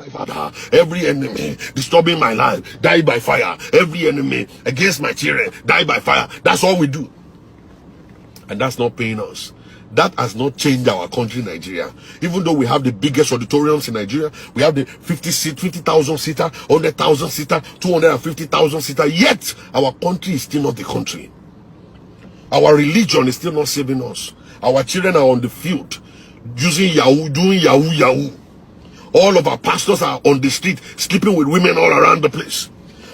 my father. Every enemy disturbing my life, die by fire. Every enemy against my children, die by fire. That's all we do. And that's not paying us. That has not changed our country, Nigeria. Even though we have the biggest auditoriums in Nigeria, we have the 50,000 seater, 100,000 seater, 250,000 seater, yet our country is still not the country. Our religion is still not saving us. Our children are on the field, using Yahoo, doing Yahoo. All of our pastors are on the street, sleeping with women all around the place.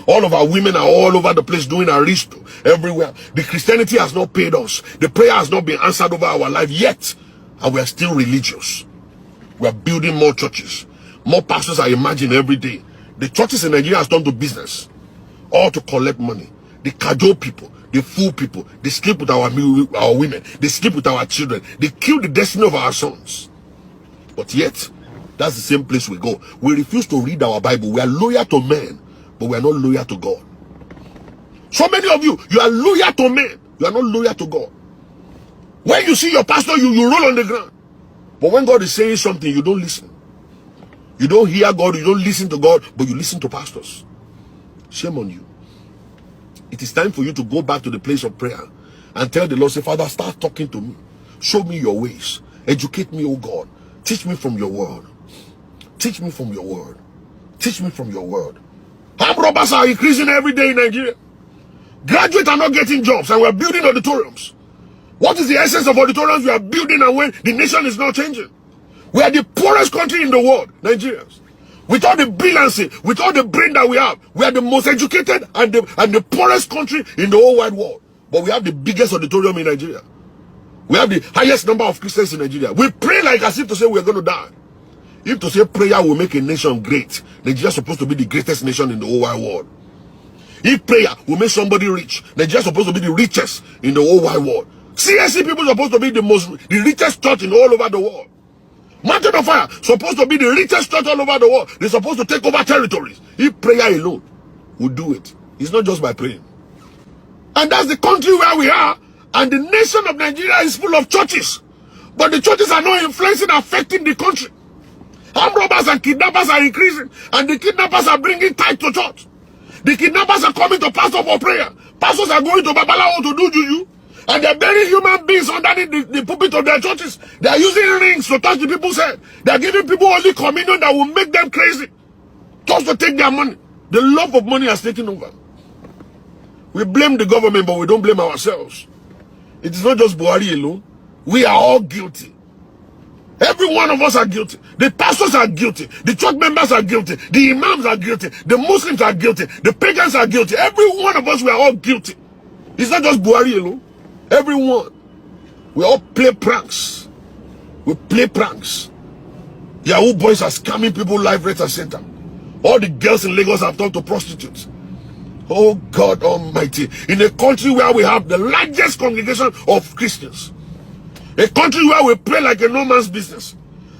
All of our women are all over the place doing aristo everywhere. The Christianity has not paid us. The prayer has not been answered over our life yet. And we are still religious. We are building more churches. More pastors are emerging every day. The churches in Nigeria has turned to business. All to collect money. They cajole people. They fool people. They sleep with our women. They sleep with our children. They kill the destiny of our sons. But yet, that's the same place we go. We refuse to read our Bible. We are loyal to men, but we are not loyal to God. So many of you, you are loyal to men. You are not loyal to God. When you see your pastor, you roll on the ground. But when God is saying something, you don't listen. You don't hear God, you don't listen to God, but you listen to pastors. Shame on you. It is time for you to go back to the place of prayer and tell the Lord, say, Father, start talking to me. Show me your ways. Educate me, oh God. Teach me from your word. Teach me from your word. Teach me from your word. Armed robbers are increasing every day in Nigeria. Graduates are not getting jobs, and we are building auditoriums. What is the essence of auditoriums we are building, and when the nation is not changing? We are the poorest country in the world, Nigerians. With all the brilliancy, with all the brain that we have, we are the most educated and the poorest country in the whole wide world. But we have the biggest auditorium in Nigeria. We have the highest number of Christians in Nigeria. We pray like as if to say we are going to die. If to say prayer will make a nation great, Nigeria is supposed to be the greatest nation in the whole wide world. If prayer will make somebody rich, Nigeria is supposed to be the richest in the whole wide world. CSC people are supposed to be the richest church in all over the world. Mountain of Fire supposed to be the richest church all over the world. They're supposed to take over territories. If prayer alone will do it, it's not just by praying. And that's the country where we are. And the nation of Nigeria is full of churches. But the churches are not influencing, affecting the country. Armed robbers and kidnappers are increasing. And the kidnappers are bringing tithe to church. The kidnappers are coming to pastor for prayer. Pastors are going to Babalawo to do juju. And they're burying human beings underneath the pulpit of their churches. They are using rings to touch the people's head. They are giving people only communion that will make them crazy. Just to take their money. The love of money has taken over. We blame the government, but we don't blame ourselves. It is not just Buhari alone. We are all guilty. Every one of us are guilty. The pastors are guilty. The church members are guilty. The imams are guilty. The Muslims are guilty. The pagans are guilty. Every one of us, we are all guilty. It's not just Buhari alone. Everyone. We all play pranks. We play pranks. Yahoo boys are scamming people live right and center. All the girls in Lagos have turned to prostitutes. Oh God Almighty. In a country where we have the largest congregation of Christians. A country where we pray like a no man's business.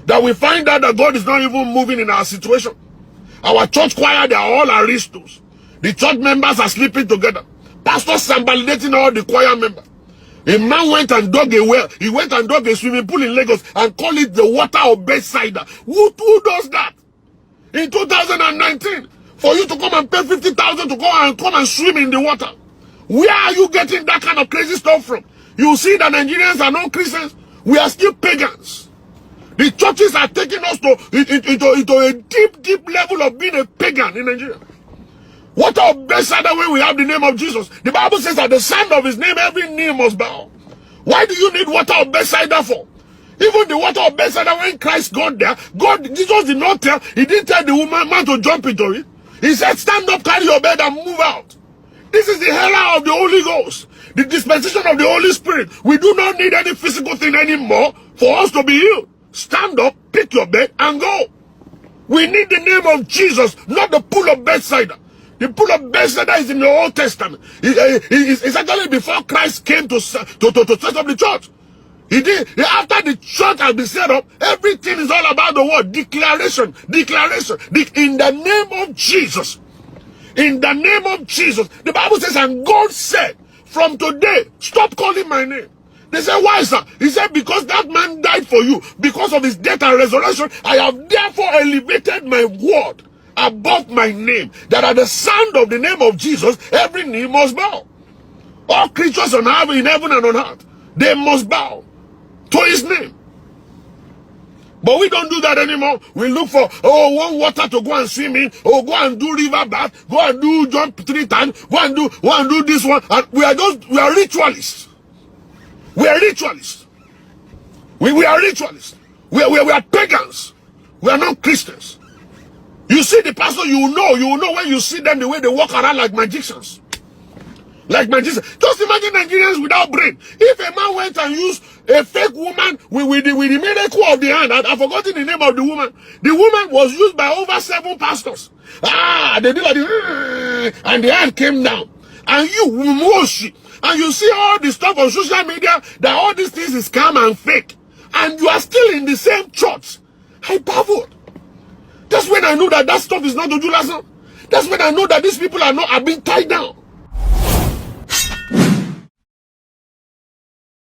That we find out that God is not even moving in our situation. Our church choir, they are all aristos. The church members are sleeping together. Pastors are validating all the choir members. A man went and dug a well. He went and dug a swimming pool in Lagos and called it the water of Bethsaida. Who does that? In 2019, for you to come and pay 50,000 to come and swim in the water. Where are you getting that kind of crazy stuff from? You see that Nigerians are not Christians. We are still pagans. The churches are taking us into a deep level of being a pagan in Nigeria. Water of Bethsaida, when we have the name of Jesus. The Bible says that the sound of his name, every knee must bow. Why do you need water of Bethsaida for? Even the water of Bethsaida, when Christ got there, Jesus did not tell, he didn't tell the man to jump into it. He said, stand up, carry your bed and move out. This is the hella of the Holy Ghost. The dispensation of the Holy Spirit. We do not need any physical thing anymore for us to be healed. Stand up, pick your bed and go. We need the name of Jesus, not the pool of Bethsaida. The pool of Bethsaida is in the Old Testament. It's actually before Christ came to set up the church. He did. After the church has been set up, everything is all about the word. Declaration. In the name of Jesus. In the name of Jesus. The Bible says, and God said, from today, stop calling my name. They said, why, sir? He said, because that man died for you. Because of his death and resurrection, I have therefore elevated my word above my name. That at the sound of the name of Jesus, every knee must bow. All creatures on earth, in heaven and on earth, they must bow to his name. But we don't do that anymore. We look for, oh, one water to go and swim in. Oh, go and do river bath. Go and do jump 3 times. Go and do this one. And we are ritualists. We are ritualists. We are ritualists. We are pagans. We are not Christians. You see the pastor, you will know when you see them the way they walk around like magicians. Like magicians. Just imagine Nigerians without brain. If a man went and used a fake woman with the miracle of the hand, I've forgotten the name of the woman. The woman was used by over 7 pastors. They did like the, and the hand came down. And and you see all the stuff on social media that all these things is scam and fake. And you are still in the same church. I baffled. That's when I know that stuff is not the Judaism. That's when I know that these people are being tied down.